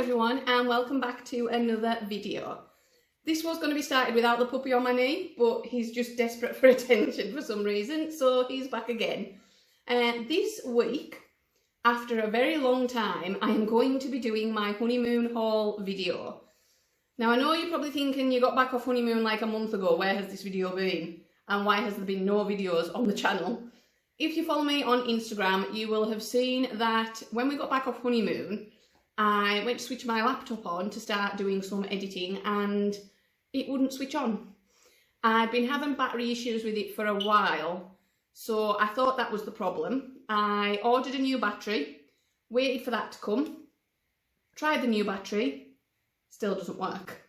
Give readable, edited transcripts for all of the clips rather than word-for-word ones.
everyone, and welcome back to another video. This was going to be started without the puppy on my knee, but he's just desperate for attention for some reason, so he's back again. This week, after a very long time, I am going to be doing my honeymoon haul video. Now I know you're probably thinking you got back off honeymoon like a month ago, where has this video been? And why has there been no videos on the channel? If you follow me on Instagram, you will have seen that when we got back off honeymoon, I went to switch my laptop on to start doing some editing and it wouldn't switch on. I'd been having battery issues with it for a while, so I thought that was the problem. I ordered a new battery, waited for that to come, tried the new battery, still doesn't work.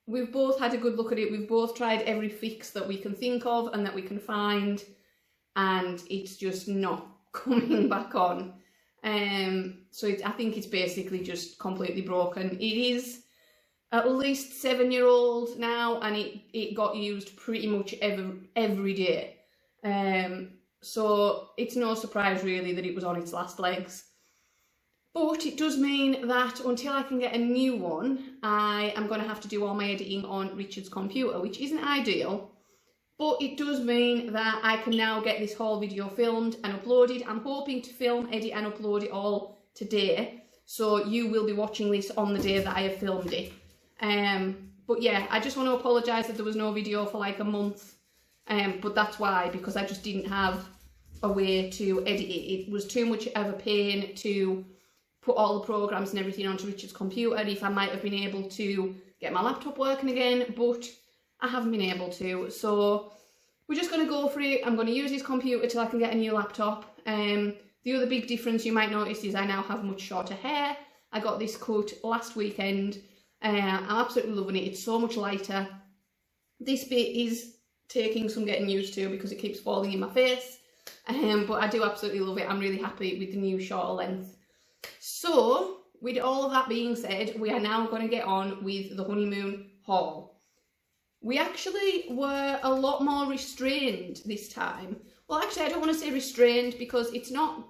We've both had a good look at it, we've both tried every fix that we can think of and that we can find, and it's just not coming back on. I think it's basically just completely broken. It is at least 7-year-old now, and it got used pretty much every day. So it's no surprise really that it was on its last legs. But it does mean that until I can get a new one, I am going to have to do all my editing on Richard's computer, which isn't ideal. But it does mean that I can now get this whole video filmed and uploaded. I'm hoping to film, edit and upload it all today. So you will be watching this on the day that I have filmed it. But yeah, I just want to apologise that there was no video for like a month. But that's why, because I just didn't have a way to edit it. It was too much of a pain to put all the programs and everything onto Richard's computer. If I might have been able to get my laptop working again, but I haven't been able to, so we're just going to go for it. I'm going to use his computer till I can get a new laptop. The other big difference you might notice is I now have much shorter hair. I got this cut last weekend. I'm absolutely loving it. It's so much lighter. This bit is taking some getting used to because it keeps falling in my face. But I do absolutely love it. I'm really happy with the new shorter length. So, with all of that being said, we are now going to get on with the honeymoon haul. We actually were a lot more restrained this time. Well, actually, I don't want to say restrained because it's not...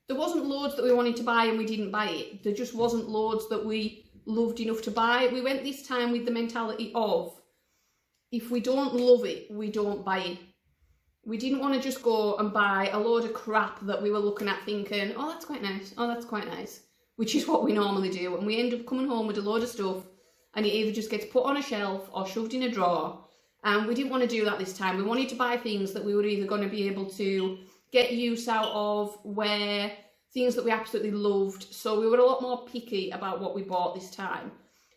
There wasn't loads that we wanted to buy and we didn't buy it. There just wasn't loads that we loved enough to buy. We went this time with the mentality of, if we don't love it, we don't buy it. We didn't want to just go and buy a load of crap that we were looking at thinking, oh, that's quite nice, oh, that's quite nice, which is what we normally do. And we end up coming home with a load of stuff and it either just gets put on a shelf or shoved in a drawer. And we didn't want to do that this time. We wanted to buy things that we were either going to be able to get use out of, wear, things that we absolutely loved. So we were a lot more picky about what we bought this time.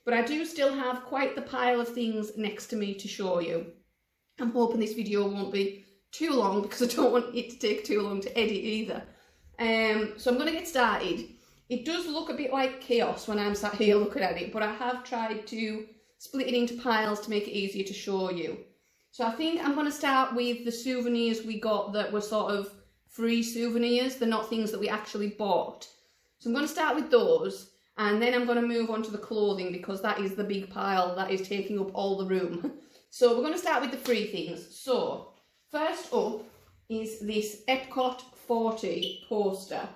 But I do still have quite the pile of things next to me to show you. I'm hoping this video won't be too long because I don't want it to take too long to edit either. So I'm going to get started. It does look a bit like chaos when I'm sat here looking at it, but I have tried to split it into piles to make it easier to show you. So I think I'm going to start with the souvenirs we got that were sort of free souvenirs. They're not things that we actually bought. So I'm going to start with those, and then I'm going to move on to the clothing because that is the big pile that is taking up all the room. So we're going to start with the free things. So first up is this Epcot 40 poster.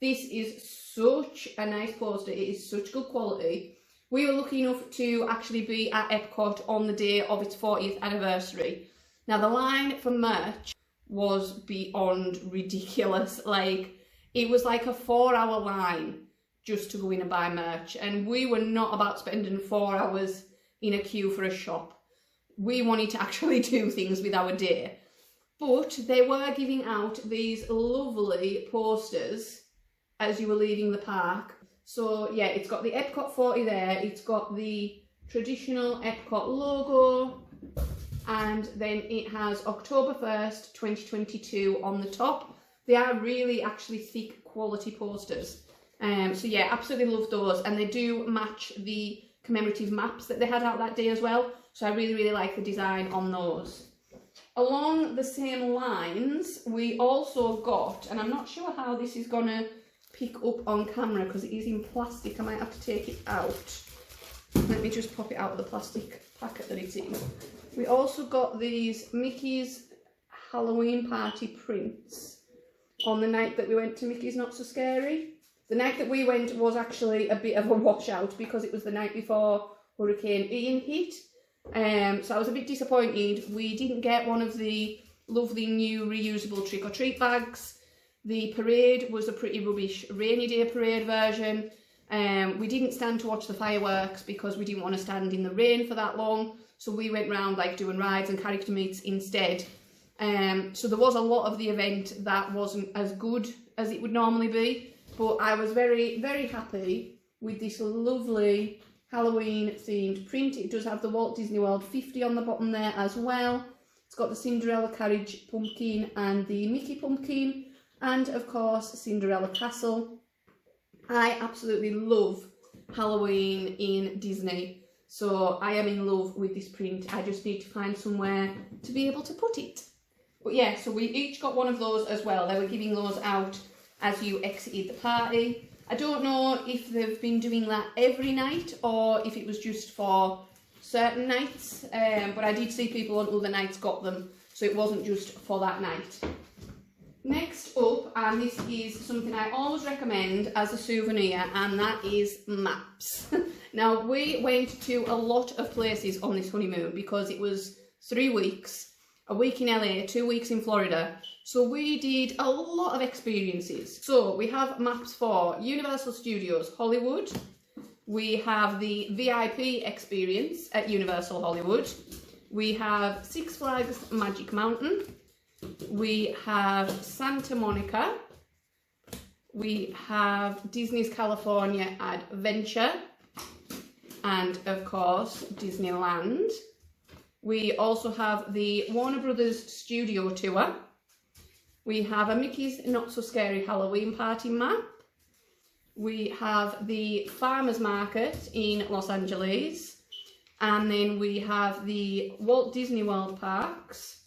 This is such a nice poster, it is such good quality. We were lucky enough to actually be at Epcot on the day of its 40th anniversary. Now the line for merch was beyond ridiculous. Like, it was like a 4-hour line just to go in and buy merch, and we were not about spending 4 hours in a queue for a shop. We wanted to actually do things with our day. But they were giving out these lovely posters as you were leaving the park. So yeah, it's got the Epcot 40 there, it's got the traditional Epcot logo, and then it has October 1st, 2022 on the top. They are really actually thick quality posters. So yeah, absolutely love those, and they do match the commemorative maps that they had out that day as well. So I really, really like the design on those. Along the same lines, we also got, and I'm not sure how this is gonna pick up on camera because it is in plastic. I might have to take it out. Let me just pop it out of the plastic packet that it's in. We also got these Mickey's Halloween party prints on the night that we went to Mickey's Not So Scary. The night that we went was actually a bit of a washout because it was the night before Hurricane Ian hit. So I was a bit disappointed. We didn't get one of the lovely new reusable trick-or-treat bags. The parade was a pretty rubbish rainy day parade version. We didn't stand to watch the fireworks because we didn't want to stand in the rain for that long. So we went round like doing rides and character meets instead. So there was a lot of the event that wasn't as good as it would normally be. But I was very, very happy with this lovely Halloween themed print. It does have the Walt Disney World 50 on the bottom there as well. It's got the Cinderella carriage pumpkin and the Mickey pumpkin, and of course Cinderella Castle. I absolutely love Halloween in Disney, so I am in love with this print. I just need to find somewhere to be able to put it. But yeah, so we each got one of those as well. They were giving those out as you exited the party. I don't know if they've been doing that every night or if it was just for certain nights, but I did see people on other nights got them, so it wasn't just for that night. Next up, and this is something I always recommend as a souvenir, and that is maps. Now, we went to a lot of places on this honeymoon because it was 3 weeks, a week in LA, 2 weeks in Florida. So we did a lot of experiences. So we have maps for Universal Studios Hollywood. We have the VIP experience at Universal Hollywood. We have Six Flags Magic Mountain. We have Santa Monica. We have Disney's California Adventure. And of course, Disneyland. We also have the Warner Brothers Studio Tour. We have a Mickey's Not So Scary Halloween Party map. We have the Farmers Market in Los Angeles. And then we have the Walt Disney World Parks.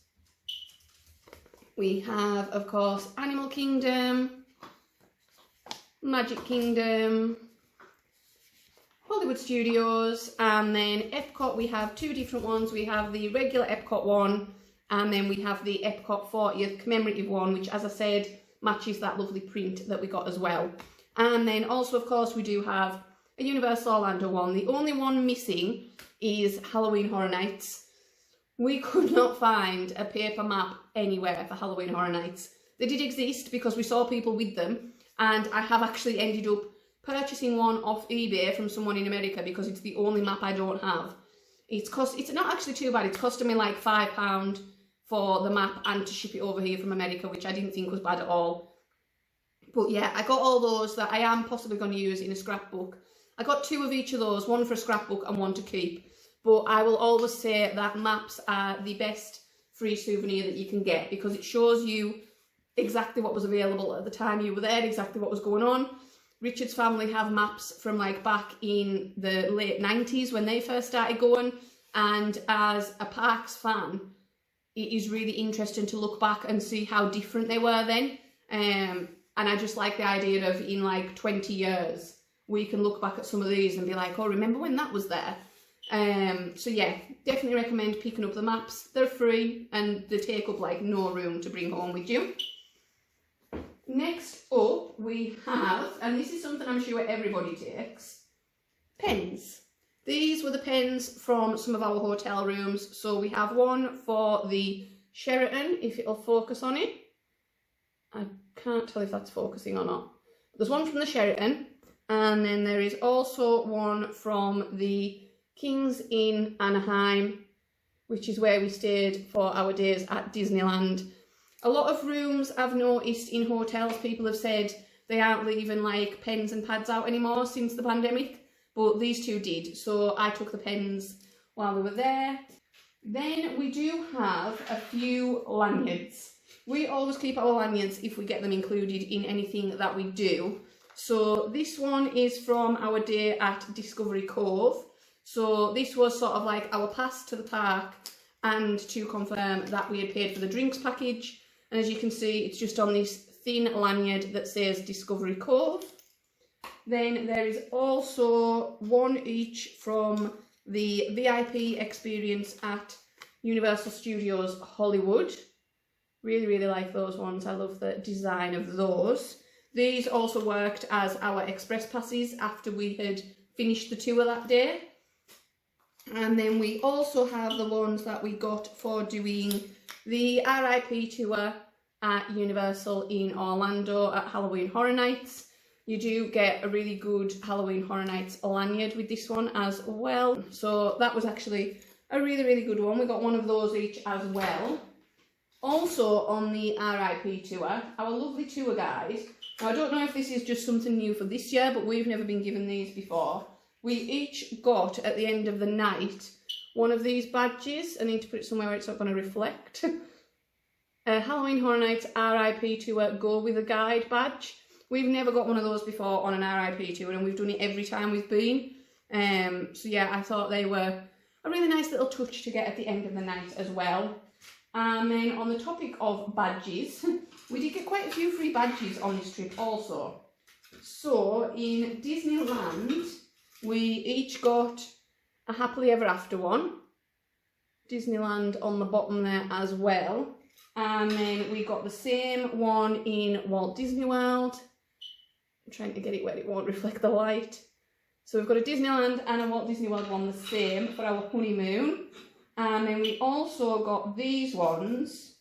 We have, of course, Animal Kingdom, Magic Kingdom, Hollywood Studios, and then Epcot. We have 2 different ones. We have the regular Epcot one, and then we have the Epcot 40th commemorative one, which, as I said, matches that lovely print that we got as well. And then also, of course, we do have a Universal Orlando one. The only one missing is Halloween Horror Nights. We could not find a paper map anywhere for Halloween Horror Nights. They did exist because we saw people with them, and I have actually ended up purchasing one off eBay from someone in America because it's the only map I don't have. It's not actually too bad. It's costing me like £5 for the map and to ship it over here from America, which I didn't think was bad at all. But yeah, I got all those that I am possibly going to use in a scrapbook. I got 2 of each of those, one for a scrapbook and one to keep. But I will always say that maps are the best free souvenir that you can get because it shows you exactly what was available at the time you were there, exactly what was going on. Richard's family have maps from like back in the late 90s when they first started going, and as a parks fan, it is really interesting to look back and see how different they were then. And I just like the idea of in like 20 years, we can look back at some of these and be like, oh, remember when that was there? So yeah, definitely recommend picking up the maps. They're free and they take up like no room to bring home with you. Next up we have, and this is something I'm sure everybody takes, pens. These were the pens from some of our hotel rooms. So we have one for the Sheraton, if it'll focus on it. I can't tell if that's focusing or not. There's one from the Sheraton, and then there is also one from the King's Inn Anaheim, which is where we stayed for our days at Disneyland. A lot of rooms I've noticed in hotels, people have said they aren't leaving like pens and pads out anymore since the pandemic, but these 2 did, so I took the pens while we were there. Then we do have a few lanyards. We always keep our lanyards if we get them included in anything that we do. So this one is from our day at Discovery Cove. So this was sort of like our pass to the park and to confirm that we had paid for the drinks package. And as you can see, it's just on this thin lanyard that says Discovery Cove. Then there is also one each from the VIP experience at Universal Studios Hollywood. Really, really like those ones. I love the design of those. These also worked as our express passes after we had finished the tour that day. And then we also have the ones that we got for doing the RIP tour at Universal in Orlando at Halloween Horror Nights. You do get a really good Halloween Horror Nights lanyard with this one as well. So that was actually a really, really good one. We got one of those each as well. Also on the RIP tour, our lovely tour guide. Now I don't know if this is just something new for this year, but we've never been given these before. We each got, at the end of the night, one of these badges. I need to put it somewhere where it's not going to reflect. Halloween Horror Nights RIP tour Go With A Guide badge. We've never got one of those before on an RIP tour, and we've done it every time we've been. So yeah, I thought they were a really nice little touch to get at the end of the night as well. And then on the topic of badges, we did get quite a few free badges on this trip also. So in Disneyland, we each got a Happily Ever After one. Disneyland on the bottom there as well. And then we got the same one in Walt Disney World. I'm trying to get it where it won't reflect the light. So we've got a Disneyland and a Walt Disney World one the same for our honeymoon. And then we also got these ones,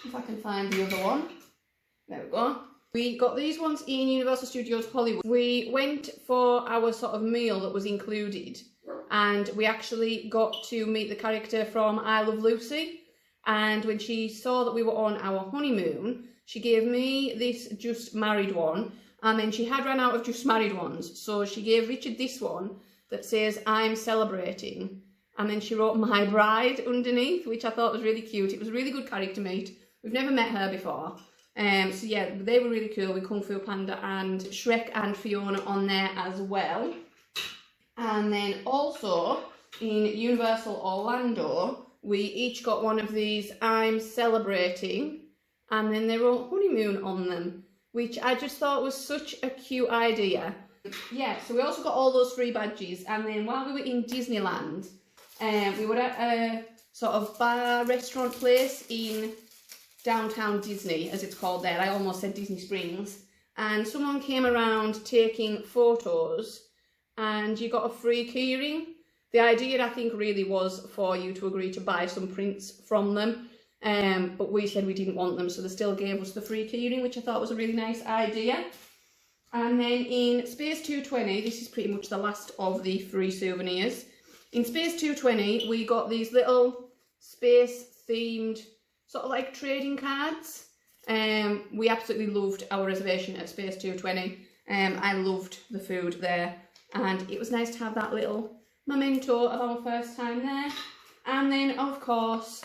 if I can find the other one. There we go. We got these ones in Universal Studios Hollywood. We went for our sort of meal that was included, and we actually got to meet the character from I Love Lucy. And when she saw that we were on our honeymoon, she gave me this Just Married one, and then she had run out of Just Married ones. So she gave Richard this one that says, I'm celebrating. And then she wrote My Bride underneath, which I thought was really cute. It was a really good character meet. We've never met her before. So yeah, they were really cool with Kung Fu Panda and Shrek and Fiona on there as well. And then also in Universal Orlando, we each got one of these I'm Celebrating, and then they wrote Honeymoon on them, which I just thought was such a cute idea. Yeah, so we also got all those free badges. And then while we were in Disneyland, we were at a sort of bar restaurant place in downtown Disney, as it's called there. I almost said Disney Springs. And someone came around taking photos, and you got a free keyring. The idea, I think, really was for you to agree to buy some prints from them. But we said we didn't want them, so they still gave us the free keyring, which I thought was a really nice idea. And then in Space 220, this is pretty much the last of the free souvenirs. In Space 220, we got these little space-themed sort of like trading cards. We absolutely loved our reservation at Space 220. I loved the food there, and it was nice to have that little memento of our first time there. And then, of course,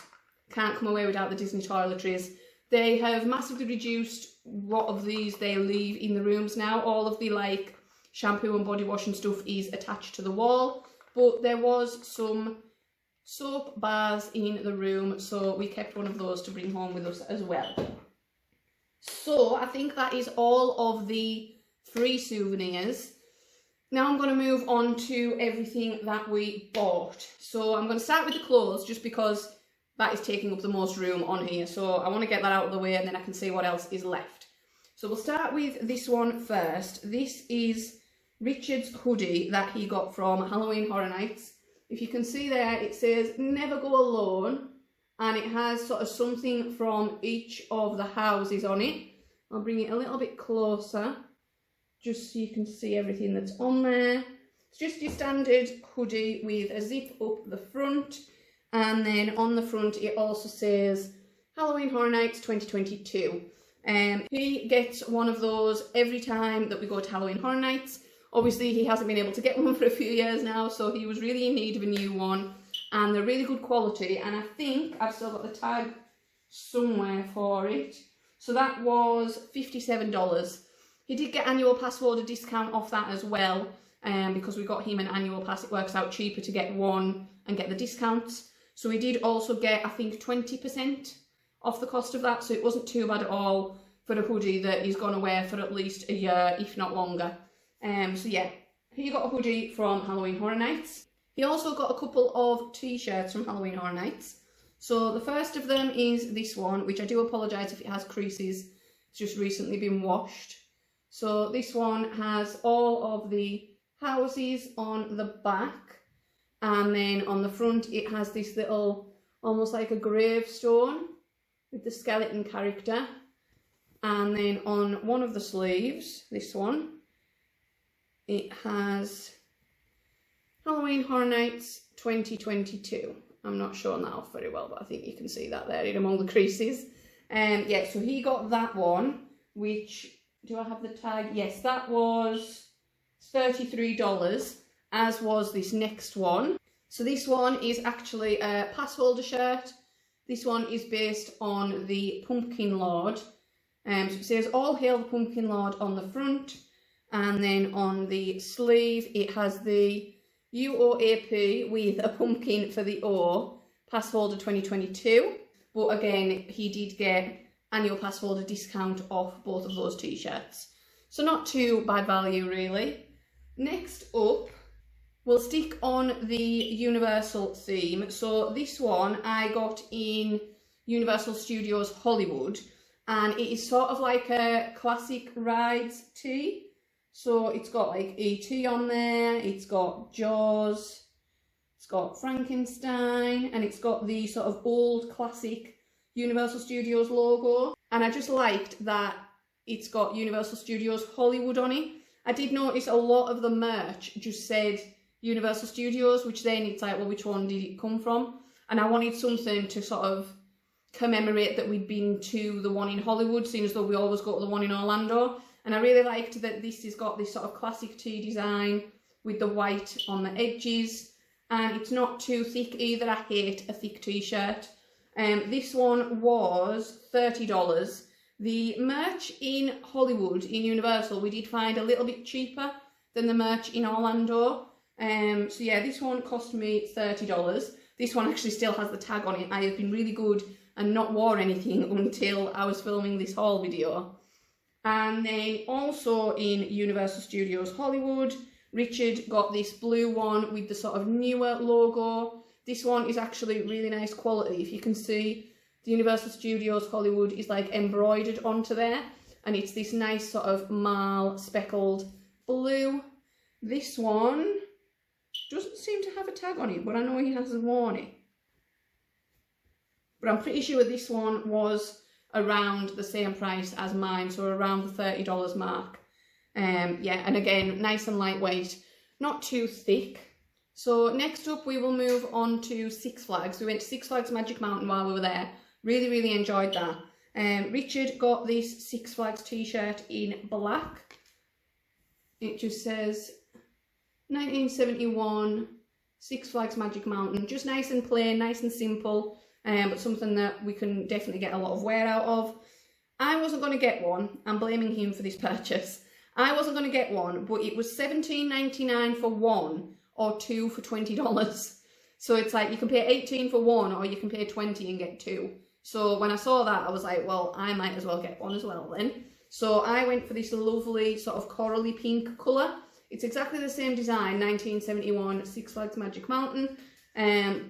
can't come away without the Disney toiletries. They have massively reduced what of these they leave in the rooms now. All of the like shampoo and body wash and stuff is attached to the wall. But there was some soap bars in the room, so we kept one of those to bring home with us as well. So I think that is all of the free souvenirs. Now I'm going to move on to everything that we bought. So I'm going to start with the clothes, just because that is taking up the most room on here. So I want to get that out of the way, and then I can see what else is left. So we'll start with this one first. This is Richard's hoodie that he got from Halloween Horror Nights. If you can see there, it says Never Go Alone, and it has sort of something from each of the houses on it. I'll bring it a little bit closer, just so you can see everything that's on there. It's just your standard hoodie with a zip up the front, and then on the front it also says Halloween Horror Nights 2022. He gets one of those every time that we go to Halloween Horror Nights. Obviously he hasn't been able to get one for a few years now, so he was really in need of a new one, and they're really good quality, and I think I've still got the tag somewhere for it. So that was $57. He did get annual pass holder discount off that as well, because we got him an annual pass. It works out cheaper to get one and get the discounts. So we did also get, I think, 20% off the cost of that, so it wasn't too bad at all for a hoodie that he's going to wear for at least a year, if not longer. So yeah, he got a hoodie from Halloween Horror Nights. He also got a couple of t-shirts from Halloween Horror Nights. So the first of them is this one, which I do apologise if it has creases. It's just recently been washed. So this one has all of the houses on the back, and then on the front it has this little, almost like a gravestone with the skeleton character. And then on one of the sleeves, this one, it has Halloween Horror Nights 2022. I'm not showing that off very well, but I think you can see that there in among the creases. Yeah, so he got that one, which, do I have the tag? Yes, that was $33, as was this next one. So this one is actually a pass holder shirt. This one is based on the Pumpkin Lord. So it says "All Hail the Pumpkin Lord" on the front, and then on the sleeve it has the UOAP with a pumpkin for the O, pass holder 2022. But again, he did get annual pass holder discount off both of those t-shirts. So not too bad value really. Next up, we'll stick on the Universal theme. So this one I got in Universal Studios Hollywood, and it is sort of like a classic rides tee. So it's got like E.T. on there, it's got Jaws, it's got Frankenstein, and it's got the sort of old classic Universal Studios logo. And I just liked that it's got Universal Studios Hollywood on it. I did notice a lot of the merch just said Universal Studios, which then it's like, well, which one did it come from? And I wanted something to sort of commemorate that we'd been to the one in Hollywood, seeing as though we always go to the one in Orlando. And I really liked that this has got this sort of classic tee design with the white on the edges, and it's not too thick either. I hate a thick t-shirt. This one was $30. The merch in Hollywood, in Universal, we did find a little bit cheaper than the merch in Orlando. So yeah, this one cost me $30. This one actually still has the tag on it. I have been really good and not wore anything until I was filming this haul video. And then also in Universal Studios Hollywood, Richard got this blue one with the sort of newer logo. This one is actually really nice quality. If you can see, the Universal Studios Hollywood is like embroidered onto there, and it's this nice sort of marl speckled blue. This one doesn't seem to have a tag on it, but I know he hasn't worn it. But I'm pretty sure this one was around the same price as mine, so around the $30 mark. Yeah, and again, nice and lightweight, not too thick. So next up we will move on to Six Flags. We went to Six Flags Magic Mountain while we were there. Really enjoyed that. Richard got this Six Flags t-shirt in black. It just says 1971 Six Flags Magic Mountain. Just nice and plain, nice and simple. But something that we can definitely get a lot of wear out of. I wasn't going to get one. I'm blaming him for this purchase. I wasn't going to get one, but it was $17.99 for one, or two for $20. So it's like you can pay $18 for one, or you can pay $20 and get two. So when I saw that, I was like, well, I might as well get one as well then. So I went for this lovely sort of corally pink colour. It's exactly the same design, 1971 Six Flags Magic Mountain,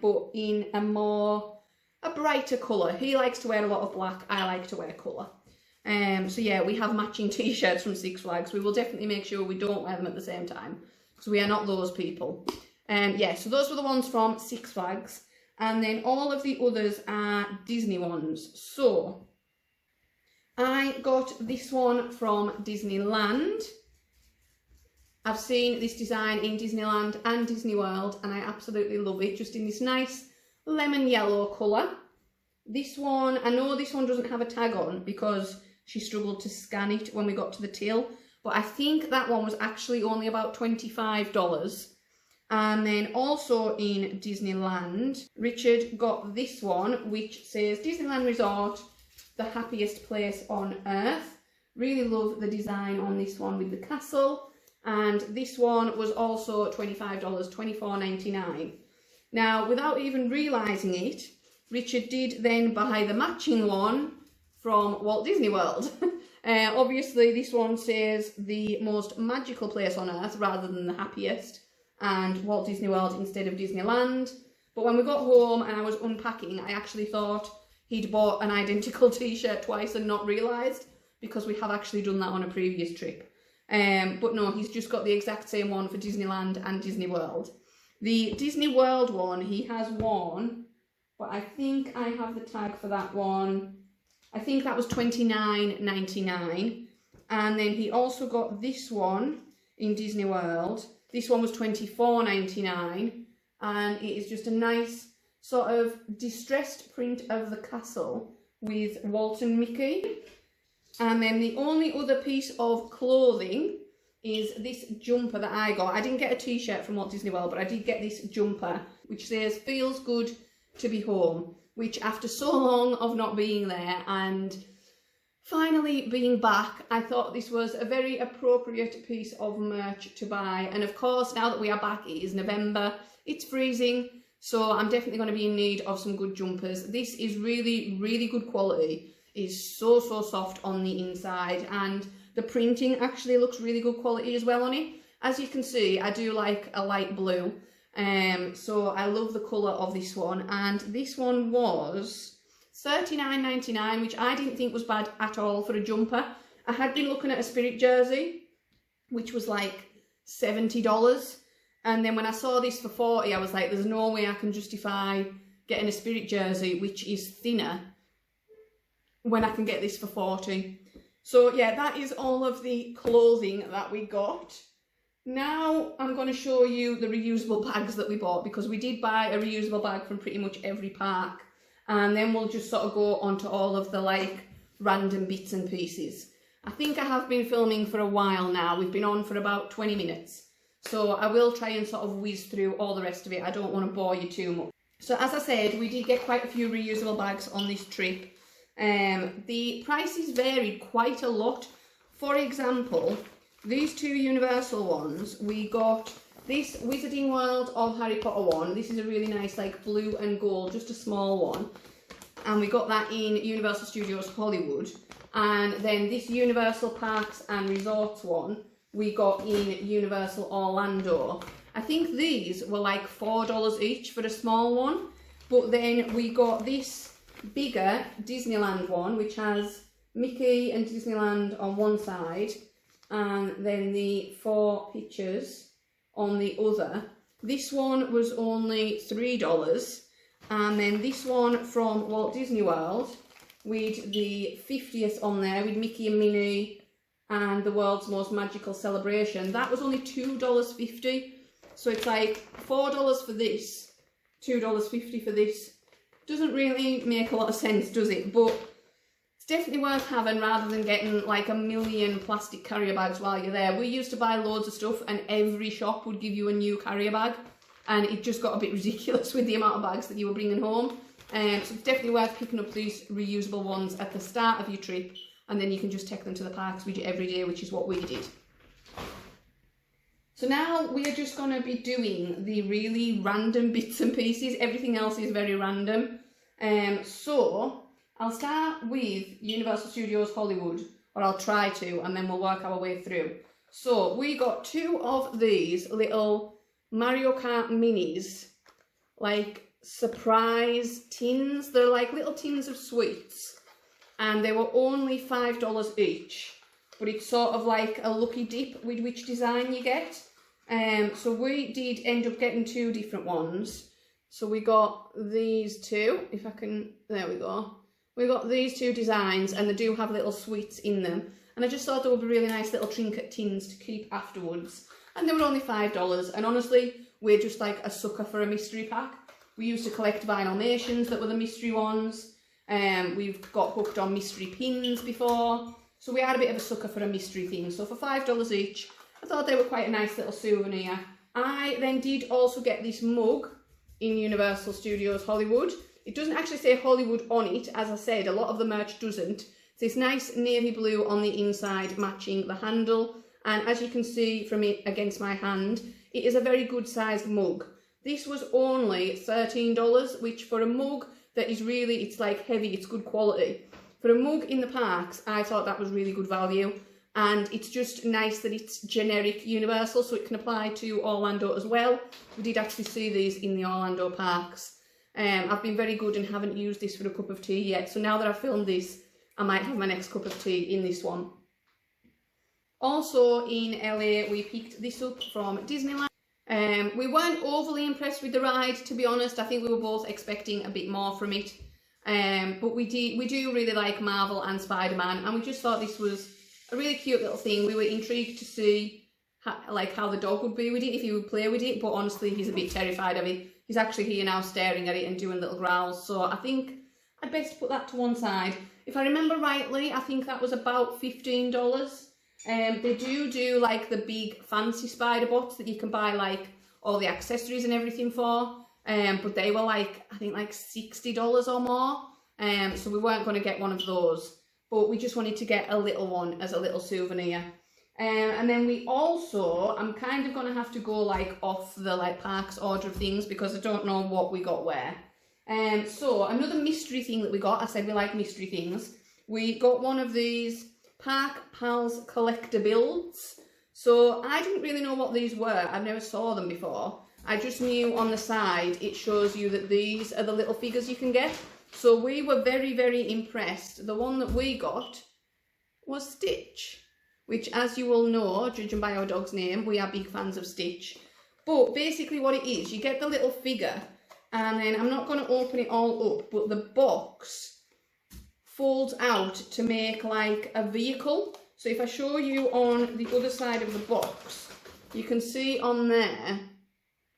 but in a brighter colour. He likes to wear a lot of black, I like to wear colour. So yeah, we have matching t-shirts from Six Flags. We will definitely make sure we don't wear them at the same time, because we are not those people. Yeah, so those were the ones from Six Flags. And then all of the others are Disney ones. So I got this one from Disneyland. I've seen this design in Disneyland and Disney World, and I absolutely love it, just in this nice lemon yellow colour. This one, I know this one doesn't have a tag on because she struggled to scan it when we got to the till, but I think that one was actually only about $25. And then also in Disneyland, Richard got this one, which says Disneyland Resort, the happiest place on earth. Really love the design on this one with the castle. And this one was also $25, $24.99. Now, without even realising it, Richard did then buy the matching one from Walt Disney World. Obviously, this one says the most magical place on earth rather than the happiest, and Walt Disney World instead of Disneyland. But when we got home and I was unpacking, I actually thought he'd bought an identical t-shirt twice and not realised, because we have actually done that on a previous trip. But no, he's just got the exact same one for Disneyland and Disney World. The Disney World one, he has one, but I think I have the tag for that one. I think that was $29.99. And then he also got this one in Disney World. This one was $24.99. And it is just a nice sort of distressed print of the castle with Walt and Mickey. And then the only other piece of clothing is this jumper that I got. I didn't get a t-shirt from Walt Disney World, but I did get this jumper, which says, "Feels good to be home," which after so long of not being there and finally being back, I thought this was a very appropriate piece of merch to buy. And of course, now that we are back, it is November, it's freezing, so I'm definitely going to be in need of some good jumpers. This is really, really good quality. Is so soft on the inside, and the printing actually looks really good quality as well on it. As you can see, I do like a light blue, so I love the colour of this one, and this one was $39.99, which I didn't think was bad at all for a jumper. I had been looking at a Spirit jersey, which was like $70, and then when I saw this for $40, I was like, there's no way I can justify getting a Spirit jersey, which is thinner, when I can get this for $40. So yeah, that is all of the clothing that we got. Now I'm going to show you the reusable bags that we bought, because we did buy a reusable bag from pretty much every park, and then we'll just sort of go onto all of the like random bits and pieces. I think I have been filming for a while now. We've been on for about 20 minutes, so I will try and sort of whiz through all the rest of it. I don't want to bore you too much. So as I said, we did get quite a few reusable bags on this trip. The prices varied quite a lot. For example, these two Universal ones, we got this Wizarding World of Harry Potter one. This is a really nice like blue and gold, just a small one, and we got that in Universal Studios Hollywood. And then this Universal Parks and Resorts one we got in Universal Orlando. I think these were like $4 each for a small one, but then we got this bigger Disneyland one, which has Mickey and Disneyland on one side, and then the 4 pictures on the other. This one was only $3, and then this one from Walt Disney World with the 50th on there with Mickey and Minnie and the World's Most Magical Celebration, that was only $2.50. So it's like $4 for this, $2.50 for this. Doesn't really make a lot of sense, does it? But it's definitely worth having rather than getting like a million plastic carrier bags while you're there. We used to buy loads of stuff and every shop would give you a new carrier bag, and it just got a bit ridiculous with the amount of bags that you were bringing home. So it's definitely worth picking up these reusable ones at the start of your trip, and then you can just take them to the parks with you every day, which is what we did. So now we are just going to be doing the really random bits and pieces. Everything else is very random. So I'll start with Universal Studios Hollywood, or I'll try to, and then we'll work our way through. So we got 2 of these little Mario Kart minis, like surprise tins. They're like little tins of sweets, and they were only $5 each. But it's sort of like a lucky dip with which design you get. So we did end up getting 2 different ones. So we got these 2, if I can, there we go. We got these 2 designs, and they do have little sweets in them. And I just thought they would be really nice little trinket tins to keep afterwards. And they were only $5, and honestly, we're just like a sucker for a mystery pack. We used to collect Vinylmations that were the mystery ones. We've got hooked on mystery pins before. So we are a bit of a sucker for a mystery thing. So for $5 each, I thought they were quite a nice little souvenir. I then did also get this mug in Universal Studios Hollywood. It doesn't actually say Hollywood on it. As I said, a lot of the merch doesn't. It's this nice navy blue on the inside, matching the handle. And as you can see from it against my hand, it is a very good sized mug. This was only $13, which for a mug that is really, it's like heavy, it's good quality. For a mug in the parks, I thought that was really good value, and it's just nice that it's generic Universal, so it can apply to Orlando as well. We did actually see these in the Orlando parks. I've been very good and haven't used this for a cup of tea yet, so now that I've filmed this, I might have my next cup of tea in this one. Also in LA, we picked this up from Disneyland. We weren't overly impressed with the ride, to be honest. I think we were both expecting a bit more from it. But we do really like Marvel and Spider-Man, and we just thought this was a really cute little thing. We were intrigued to see how the dog would be with it, if he would play with it, but honestly he's a bit terrified of it. He's actually here now staring at it and doing little growls, so I think I'd best put that to one side. If I remember rightly, I think that was about $15. They do like the big fancy spider bots that you can buy like all the accessories and everything for, but they were like, I think like $60 or more, so we weren't going to get one of those, but we just wanted to get a little one as a little souvenir. And then we also, I'm kind of going to have to go like off the like parks order of things because I don't know what we got where. So another mystery thing that we got, I said we like mystery things. We got one of these Park Pals collectibles. So I didn't really know what these were. I've never saw them before. I just knew on the side it shows you that these are the little figures you can get. So we were very, very impressed. The one that we got was Stitch, which, as you all know, judging by our dog's name, we are big fans of Stitch. But basically what it is, you get the little figure, and then I'm not going to open it all up, but the box folds out to make like a vehicle. So if I show you on the other side of the box, you can see on there,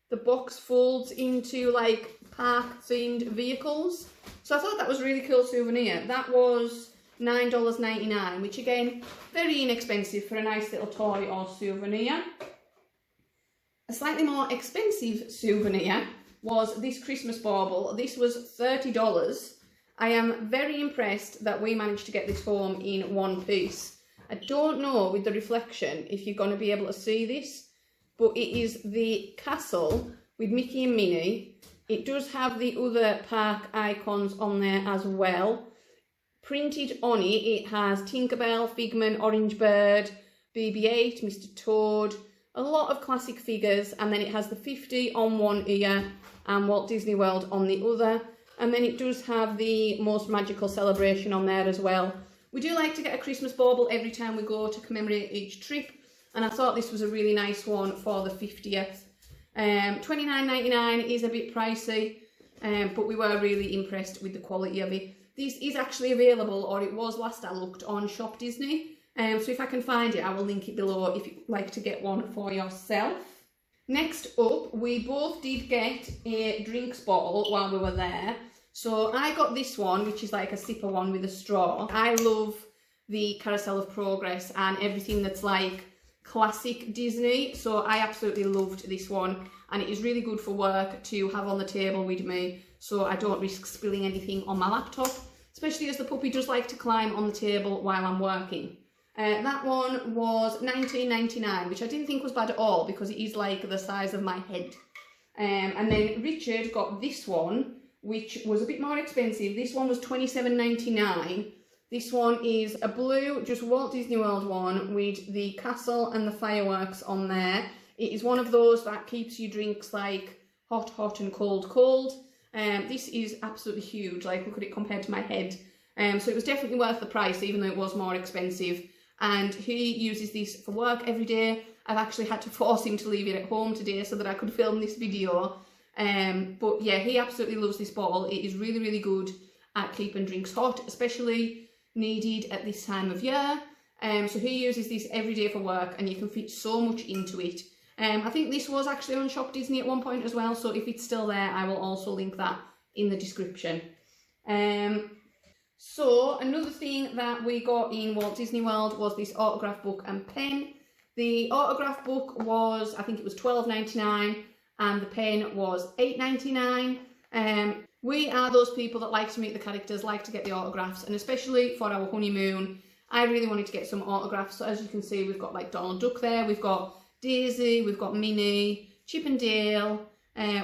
the box folds into like park-themed vehicles. So I thought that was a really cool souvenir. That was $9.99, which again, very inexpensive for a nice little toy or souvenir. A slightly more expensive souvenir was this Christmas bauble. This was $30. I am very impressed that we managed to get this home in one piece. I don't know with the reflection if you're going to be able to see this, but it is the castle with Mickey and Minnie. It does have the other park icons on there as well. Printed on it, it has Tinkerbell, Figment, Orange Bird, BB-8, Mr. Toad, a lot of classic figures, and then it has the 50 on one ear and Walt Disney World on the other, and then it does have the Most Magical Celebration on there as well. We do like to get a Christmas bauble every time we go to commemorate each trip, and I thought this was a really nice one for the 50th. $29.99 is a bit pricey, but we were really impressed with the quality of it. This is actually available, or it was last I looked, on Shop Disney. So if I can find it, I will link it below if you'd like to get one for yourself. Next up, we both did get a drinks bottle while we were there. So I got this one, which is like a sipper one with a straw. I love the Carousel of Progress and everything that's like classic Disney. So I absolutely loved this one, and it is really good for work to have on the table with me, so I don't risk spilling anything on my laptop, especially as the puppy does like to climb on the table while I'm working. That one was $19.99, which I didn't think was bad at all because it is like the size of my head. And then Richard got this one, which was a bit more expensive. This one was $27.99. This one is a blue, just Walt Disney World one with the castle and the fireworks on there. It is one of those that keeps your drinks like hot, hot and cold, cold. This is absolutely huge, like look at it compared to my head. So it was definitely worth the price, even though it was more expensive. And he uses this for work every day. I've actually had to force him to leave it at home today so that I could film this video. But yeah, he absolutely loves this bottle. It is really, really good at keeping drinks hot, especially needed at this time of year. So he uses this every day for work, and you can fit so much into it. I think this was actually on Shop Disney at one point as well, so if it's still there, I will also link that in the description. So another thing that we got in Walt Disney World was this autograph book and pen. The autograph book was, I think it was $12.99, and the pen was $8.99. We are those people that like to meet the characters, like to get the autographs, and especially for our honeymoon, I really wanted to get some autographs. So as you can see, we've got like Donald Duck there, we've got Daisy, we've got Minnie, Chip and Dale,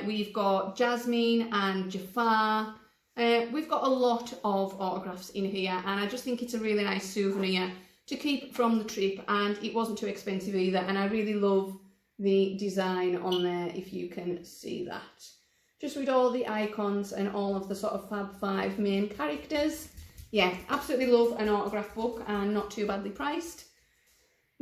we've got Jasmine and Jafar. We've got a lot of autographs in here, and I just think it's a really nice souvenir to keep from the trip, and it wasn't too expensive either, and I really love the design on there, if you can see that. Just with all the icons and all of the sort of Fab 5 main characters. Yeah, absolutely love an autograph book, and not too badly priced.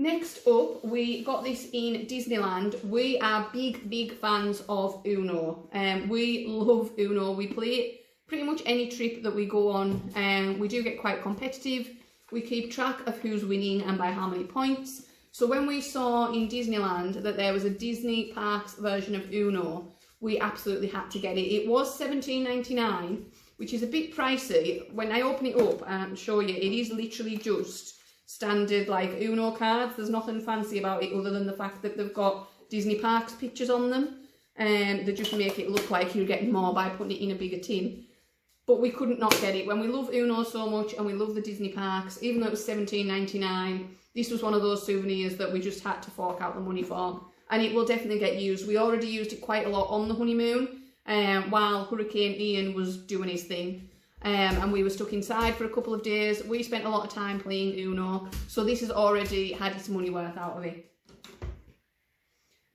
Next up, we got this in Disneyland. We are big fans of Uno. We love Uno. We play it pretty much any trip that we go on, and we do get quite competitive. We keep track of who's winning and by how many points. So when we saw in Disneyland that there was a Disney Parks version of Uno, we absolutely had to get it. It was $17.99, which is a bit pricey. When I open it up and show you, it is literally just standard like Uno cards. There's nothing fancy about it other than the fact that they've got Disney Parks pictures on them. They just make it look like you're getting more by putting it in a bigger tin. But we couldn't not get it. When we love Uno so much and we love the Disney Parks, even though it was $17.99, this was one of those souvenirs that we just had to fork out the money for. And it will definitely get used. We already used it quite a lot on the honeymoon while Hurricane Ian was doing his thing. And we were stuck inside for a couple of days. We spent a lot of time playing Uno. So this has already had its money worth out of it.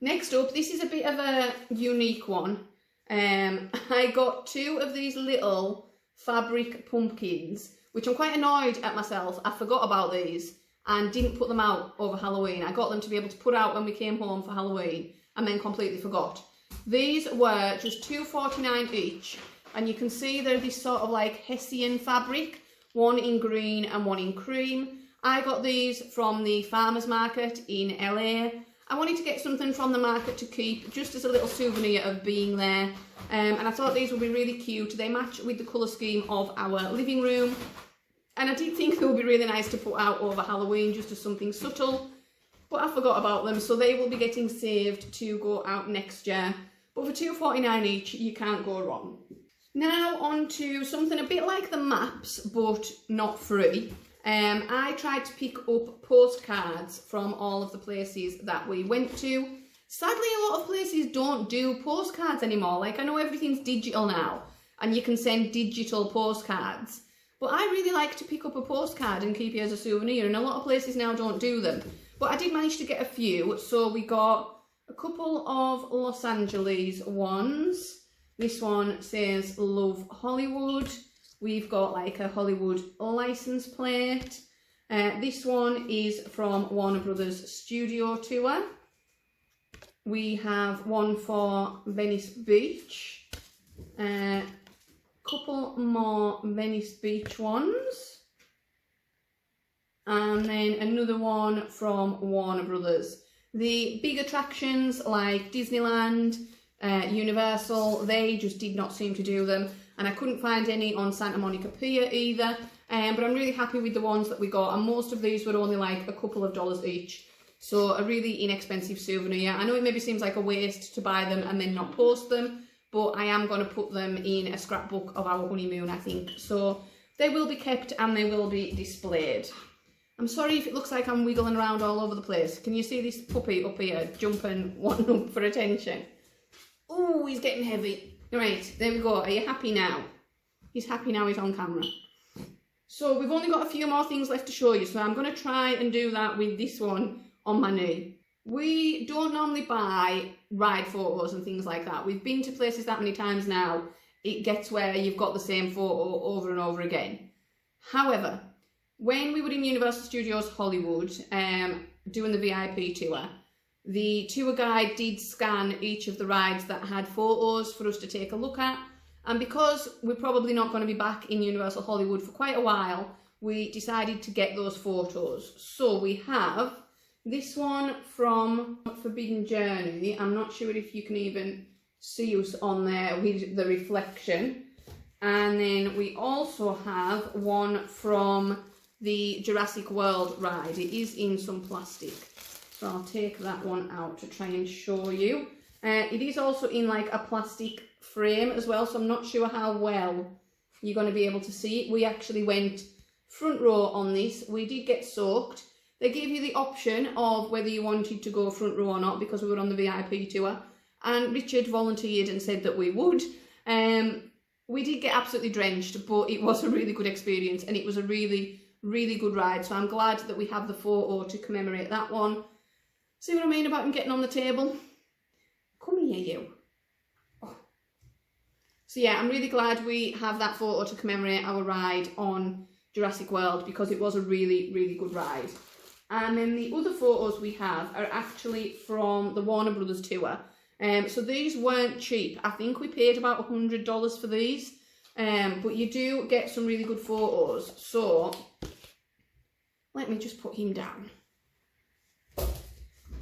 Next up, this is a bit of a unique one. I got two of these little fabric pumpkins, which I'm quite annoyed at myself. I forgot about these and didn't put them out over Halloween. I got them to be able to put out when we came home for Halloween and then completely forgot. These were just $2.49 each, and you can see they're this sort of like Hessian fabric, one in green and one in cream. I got these from the farmers market in LA. I wanted to get something from the market to keep just as a little souvenir of being there, and I thought these would be really cute. They match with the colour scheme of our living room, and I did think they would be really nice to put out over Halloween just as something subtle, but I forgot about them, so they will be getting saved to go out next year. But for $2.49 each, you can't go wrong. Now on to something a bit like the maps, but not free. I tried to pick up postcards from all of the places that we went to. Sadly, a lot of places don't do postcards anymore. Like, I know everything's digital now, and you can send digital postcards. But I really like to pick up a postcard and keep it as a souvenir, and a lot of places now don't do them. But I did manage to get a few, so we got a couple of Los Angeles ones. This one says Love Hollywood. We've got like a Hollywood license plate. This one is from Warner Brothers Studio Tour. We have one for Venice Beach. Couple more Venice Beach ones. And then another one from Warner Brothers. The big attractions like Disneyland, Universal, they just did not seem to do them. And I couldn't find any on Santa Monica Pier either. But I'm really happy with the ones that we got. And most of these were only like a couple of dollars each. So a really inexpensive souvenir. I know it maybe seems like a waste to buy them and then not post them, but I am going to put them in a scrapbook of our honeymoon, I think. So they will be kept and they will be displayed. I'm sorry if it looks like I'm wiggling around all over the place. Can you see this puppy up here jumping, wanting up for attention? Oh, he's getting heavy. Right, there we go. Are you happy now? He's happy now he's on camera. So we've only got a few more things left to show you, so I'm going to try and do that with this one on my knee. We don't normally buy ride photos and things like that. We've been to places that many times now, it gets where you've got the same photo over and over again. However, when we were in Universal Studios Hollywood doing the VIP tour, the tour guide did scan each of the rides that had photos for us to take a look at. And because we're probably not going to be back in Universal Hollywood for quite a while, we decided to get those photos. So we have this one from Forbidden Journey. I'm not sure if you can even see us on there with the reflection. And then we also have one from the Jurassic World ride. It is in some plastic. So I'll take that one out to try and show you. It is also in like a plastic frame as well, so I'm not sure how well you're going to be able to see it. We actually went front row on this. We did get soaked. They gave you the option of whether you wanted to go front row or not because we were on the VIP tour. And Richard volunteered and said that we would. We did get absolutely drenched, but it was a really good experience and it was a really, really good ride. So I'm glad that we have the photo to commemorate that one. See what I mean about him getting on the table? Come here, you. Oh. So yeah, I'm really glad we have that photo to commemorate our ride on Jurassic World because it was a really, really good ride. And then the other photos we have are actually from the Warner Brothers tour. So these weren't cheap. I think we paid about $100 for these. But you do get some really good photos. So let me just put him down.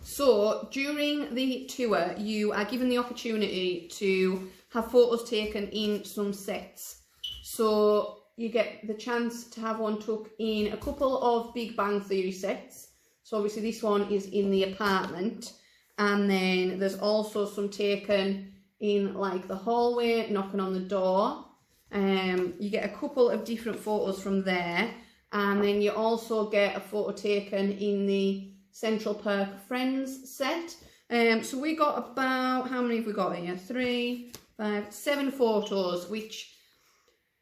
So during the tour, you are given the opportunity to have photos taken in some sets. So you get the chance to have one took in a couple of Big Bang Theory sets. So obviously this one is in the apartment. And then there's also some taken in like the hallway, knocking on the door. You get a couple of different photos from there. And then you also get a photo taken in the Central Perk Friends set. So we got about, how many have we got here? 3, 5, 7 photos, which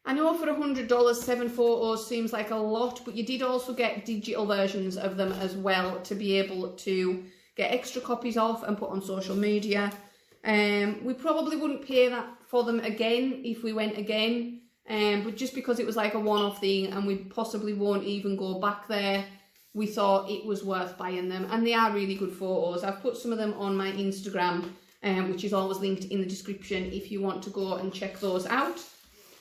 I know for $100, 7 photos seems like a lot, but you did also get digital versions of them as well to be able to get extra copies of and put on social media. We probably wouldn't pay that for them again if we went again, but just because it was like a one-off thing and we possibly won't even go back there, we thought it was worth buying them. And they are really good photos. I've put some of them on my Instagram, which is always linked in the description if you want to go and check those out.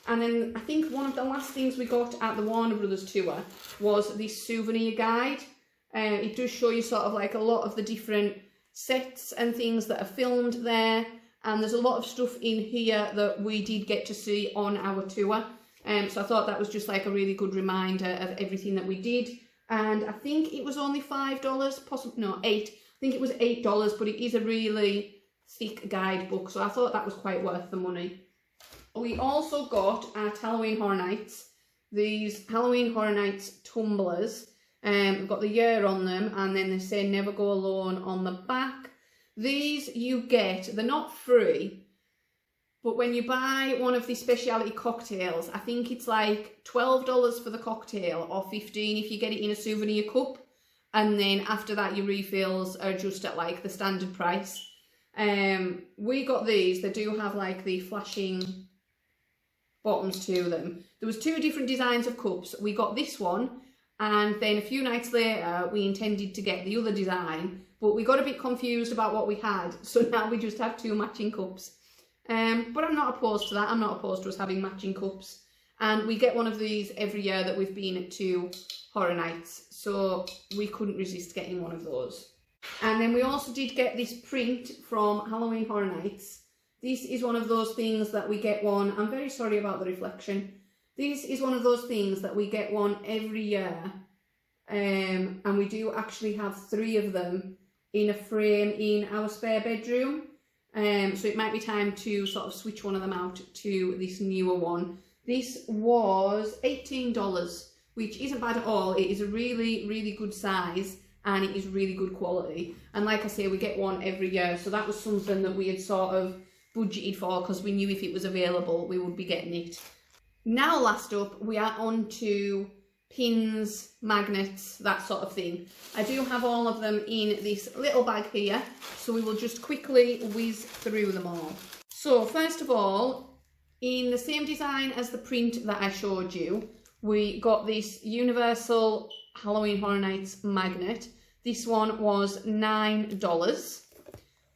And then I think one of the last things we got at the Warner Brothers tour was this souvenir guide. It does show you sort of like a lot of the different sets and things that are filmed there. And there's a lot of stuff in here that we did get to see on our tour. So I thought that was just like a really good reminder of everything that we did. And I think it was only $5, possibly, no, $8. I think it was $8, but it is a really thick guidebook. So I thought that was quite worth the money. We also got at Halloween Horror Nights these Halloween Horror Nights tumblers. We've got the year on them, and then they say never go alone on the back. These you get, they're not free, but when you buy one of the specialty cocktails, I think it's like $12 for the cocktail or $15 if you get it in a souvenir cup. And then after that, your refills are just at like the standard price. We got these, they do have like the flashing bottoms to them. There was 2 different designs of cups. We got this one, and then a few nights later we intended to get the other design, but we got a bit confused about what we had, so now we just have 2 matching cups. But I'm not opposed to that. I'm not opposed to us having matching cups, and we get one of these every year that we've been to Horror Nights, so we couldn't resist getting one of those. And then we also did get this print from Halloween Horror Nights. This is one of those things that we get one, I'm very sorry about the reflection. This is one of those things that we get one every year. And we do actually have 3 of them in a frame in our spare bedroom. So it might be time to sort of switch one of them out to this newer one. This was $18, which isn't bad at all. It is a really, really good size and it is really good quality. And like I say, we get one every year. So that was something that we had sort of budgeted for because we knew if it was available, we would be getting it. Now, last up, we are on to pins, magnets, that sort of thing. I do have all of them in this little bag here, so we will just quickly whiz through them all. So first of all, in the same design as the print that I showed you, we got this Universal Halloween Horror Nights magnet. This one was $9.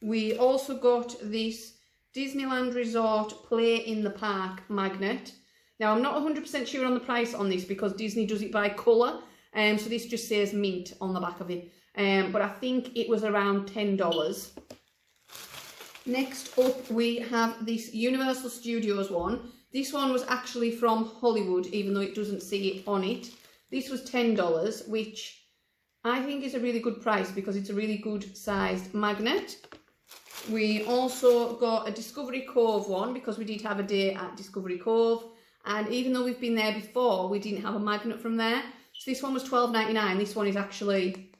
We also got this Disneyland Resort Play in the Park magnet. Now, I'm not 100% sure on the price on this because Disney does it by colour, so this just says mint on the back of it, but I think it was around $10. Next up, we have this Universal Studios one. This one was actually from Hollywood, even though it doesn't say it on it. This was $10, which I think is a really good price because it's a really good sized magnet. We also got a Discovery Cove one because we did have a day at Discovery Cove. And even though we've been there before, we didn't have a magnet from there. So this one was $12.99. This one is actually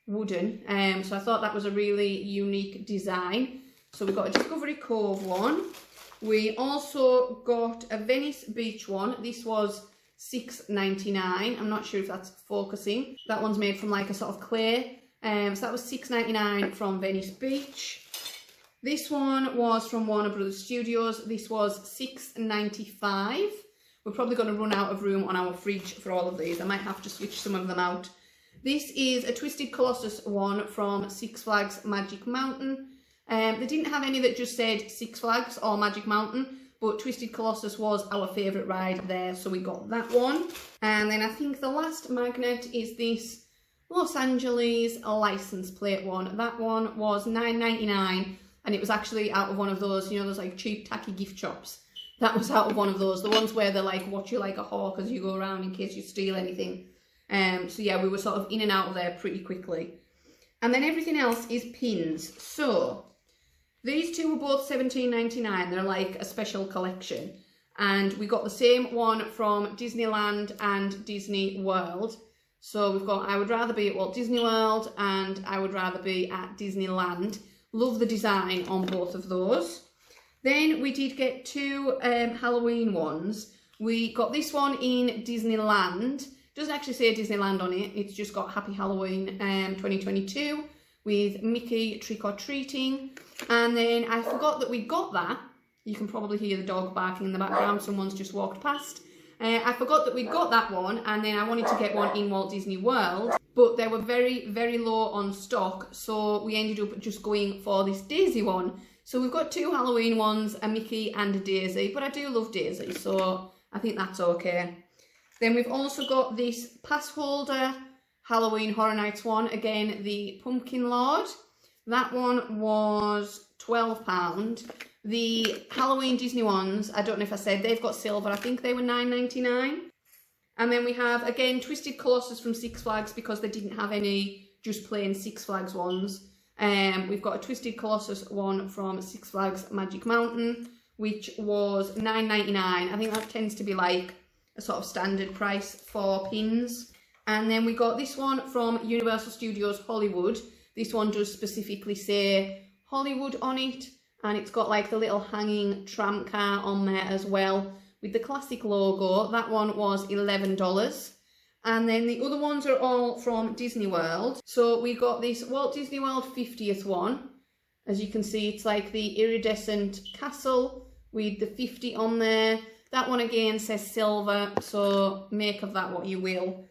wooden. So I thought that was a really unique design. So we got a Discovery Cove one. We also got a Venice Beach one. This was $6.99. I'm not sure if that's focusing. That one's made from like a sort of clay. So that was $6.99 from Venice Beach. This one was from Warner Brothers Studios. This was $6.95. We're probably going to run out of room on our fridge for all of these. I might have to switch some of them out. This is a Twisted Colossus one from Six Flags Magic Mountain. They didn't have any that just said Six Flags or Magic Mountain, but Twisted Colossus was our favourite ride there, so we got that one. And then I think the last magnet is this Los Angeles license plate one. That one was $9.99, and it was actually out of one of those, you know, those like cheap tacky gift shops. That was out of one of those, the ones where they like watch you like a hawk as you go around in case you steal anything. So yeah, we were sort of in and out of there pretty quickly. And then everything else is pins. So these two were both $17.99. They're like a special collection. And we got the same one from Disneyland and Disney World. So we've got I Would Rather Be at Walt Disney World and I Would Rather Be at Disneyland. Love the design on both of those. Then we did get two Halloween ones. We got this one in Disneyland. Doesn't actually say Disneyland on it. It's just got Happy Halloween 2022 with Mickey trick-or-treating. And then I forgot that we got that. You can probably hear the dog barking in the background. Someone's just walked past. I forgot that we got that one, and then I wanted to get one in Walt Disney World, but they were very, very low on stock, so we ended up just going for this Daisy one. So we've got two Halloween ones, a Mickey and a Daisy, but I do love Daisy, so I think that's okay. Then we've also got this pass holder Halloween Horror Nights one, again the Pumpkin Lord. That one was £12. The Halloween Disney ones, I don't know if I said, they've got silver, I think they were $9.99. And then we have, again, Twisted Colossus from Six Flags because they didn't have any just plain Six Flags ones. We've got a Twisted Colossus one from Six Flags Magic Mountain, which was $9.99. I think that tends to be like a sort of standard price for pins. And then we got this one from Universal Studios Hollywood. This one does specifically say Hollywood on it. And it's got like the little hanging tram car on there as well with the classic logo. That one was $11. And then the other ones are all from Disney World. So we got this Walt Disney World 50th one. As you can see, it's like the iridescent castle with the 50 on there. That one again says silver, so make of that what you will.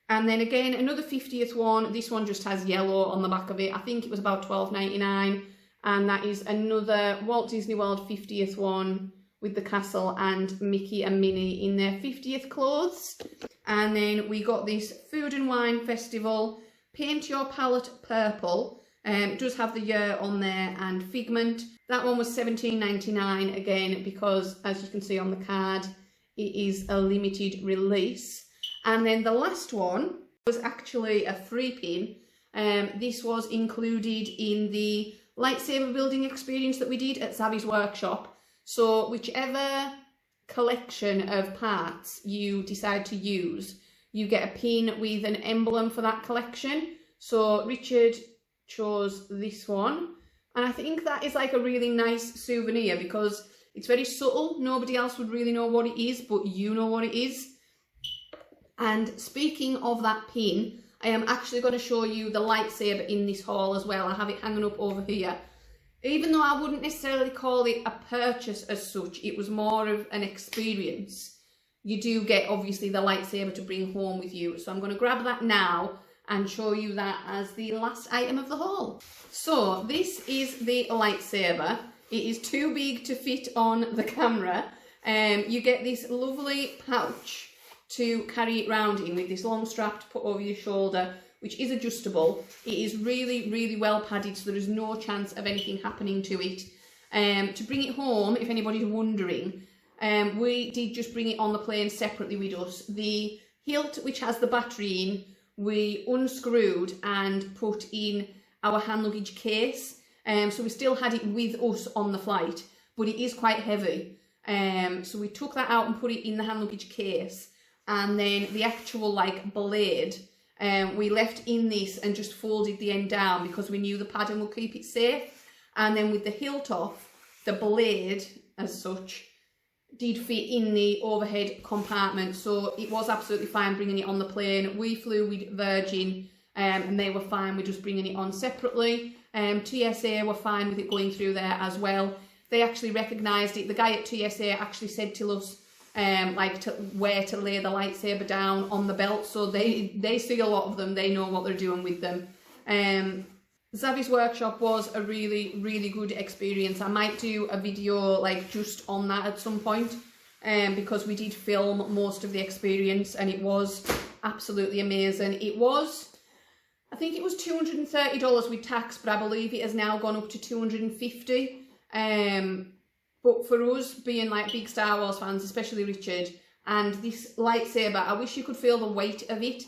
And then again, another 50th one. This one just has yellow on the back of it. I think it was about $12.99. And that is another Walt Disney World 50th one with the castle and Mickey and Minnie in their 50th clothes. And then we got this Food and Wine Festival, Paint Your Palette Purple. It does have the year on there and Figment. That one was $17.99 again because, as you can see on the card, it is a limited release. And then the last one was actually a free pin. This was included in the lightsaber building experience that we did at Savvy's workshop. So whichever collection of parts you decide to use, you get a pin with an emblem for that collection. So Richard chose this one, and I think that is like a really nice souvenir because it's very subtle. Nobody else would really know what it is, but you know what it is. And speaking of that pin, I am actually going to show you the lightsaber in this haul as well. I have it hanging up over here. Even though I wouldn't necessarily call it a purchase as such, it was more of an experience. You do get, obviously, the lightsaber to bring home with you. So I'm going to grab that now and show you that as the last item of the haul. So this is the lightsaber. It is too big to fit on the camera. You get this lovely pouch to carry it round in with this long strap to put over your shoulder, which is adjustable. It is really, really well padded, so there is no chance of anything happening to it. To bring it home, if anybody's wondering, we did just bring it on the plane separately with us. The hilt, which has the battery in, we unscrewed and put in our hand luggage case. So we still had it with us on the flight, but it is quite heavy. So we took that out and put it in the hand luggage case. And then the actual like blade, we left in this and just folded the end down because we knew the padding would keep it safe. And then with the hilt off, the blade as such did fit in the overhead compartment. So it was absolutely fine bringing it on the plane. We flew with Virgin and they were fine with just bringing it on separately. TSA were fine with it going through there as well. They actually recognised it. The guy at TSA actually said to us, like where to lay the lightsaber down on the belt, so they see a lot of them, they know what they're doing with them. Zavi's workshop was a really good experience. I might do a video like just on that at some point, because we did film most of the experience and it was absolutely amazing. It was, I think it was $230 with tax, but I believe it has now gone up to $250. But for us being like big Star Wars fans, especially Richard, and this lightsaber, I wish you could feel the weight of it.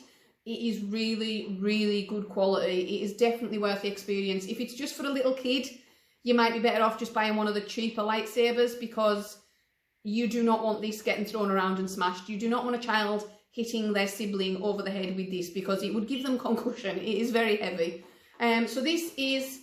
It is really good quality. It is definitely worth the experience. If it's just for a little kid, you might be better off just buying one of the cheaper lightsabers, because you do not want this getting thrown around and smashed. You do not want a child hitting their sibling over the head with this, because it would give them concussion. It is very heavy. So this is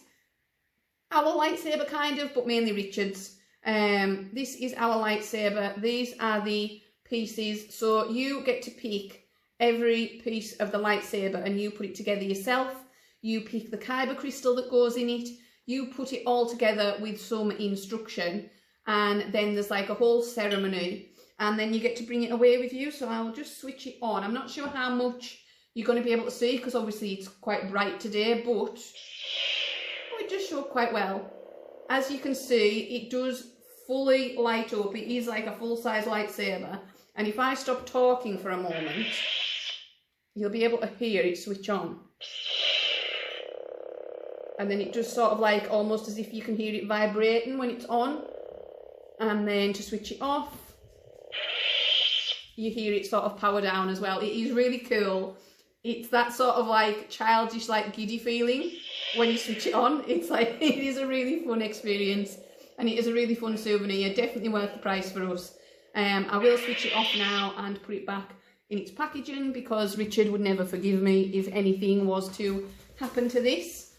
our lightsaber kind of, but mainly Richard's. This is our lightsaber. These are the pieces. So you get to pick every piece of the lightsaber and you put it together yourself. You pick the kyber crystal that goes in it. You put it all together with some instruction, and then there's like a whole ceremony, and then you get to bring it away with you. So I'll just switch it on. I'm not sure how much you're going to be able to see, because obviously it's quite bright today, but it just showed quite well. As you can see, it does fully light up. It is like a full-size lightsaber, and if I stop talking for a moment, you'll be able to hear it switch on. And then it just sort of like almost as if you can hear it vibrating when it's on. And then to switch it off, you hear it sort of power down as well. It is really cool. It's that sort of like childish, like giddy feeling when you switch it on. It's like, it is a really fun experience, and it is a really fun souvenir. Definitely worth the price for us. I will switch it off now and put it back in its packaging, because Richard would never forgive me if anything was to happen to this.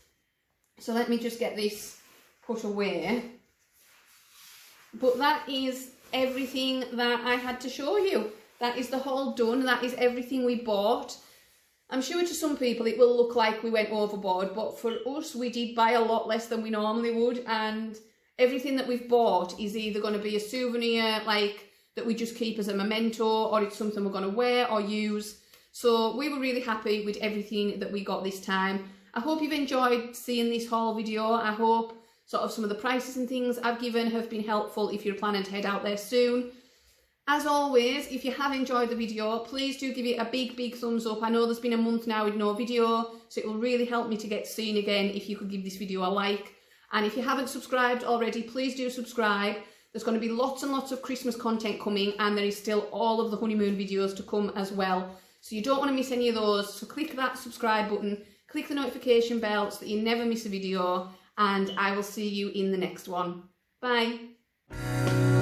So let me just get this put away. But that is everything that I had to show you. That is the haul done. That is everything we bought. I'm sure to some people it will look like we went overboard, but for us we did buy a lot less than we normally would, and everything that we've bought is either going to be a souvenir like that we just keep as a memento, or it's something we're going to wear or use. So we were really happy with everything that we got this time. I hope you've enjoyed seeing this haul video. I hope sort of some of the prices and things I've given have been helpful if you're planning to head out there soon. As always, if you have enjoyed the video, please do give it a big thumbs up. I know there's been a month now with no video, so it will really help me to get seen again if you could give this video a like. And if you haven't subscribed already, please do subscribe. There's going to be lots and lots of Christmas content coming, and there is still all of the honeymoon videos to come as well. So you don't want to miss any of those. So click that subscribe button, click the notification bell so that you never miss a video, and I will see you in the next one. Bye.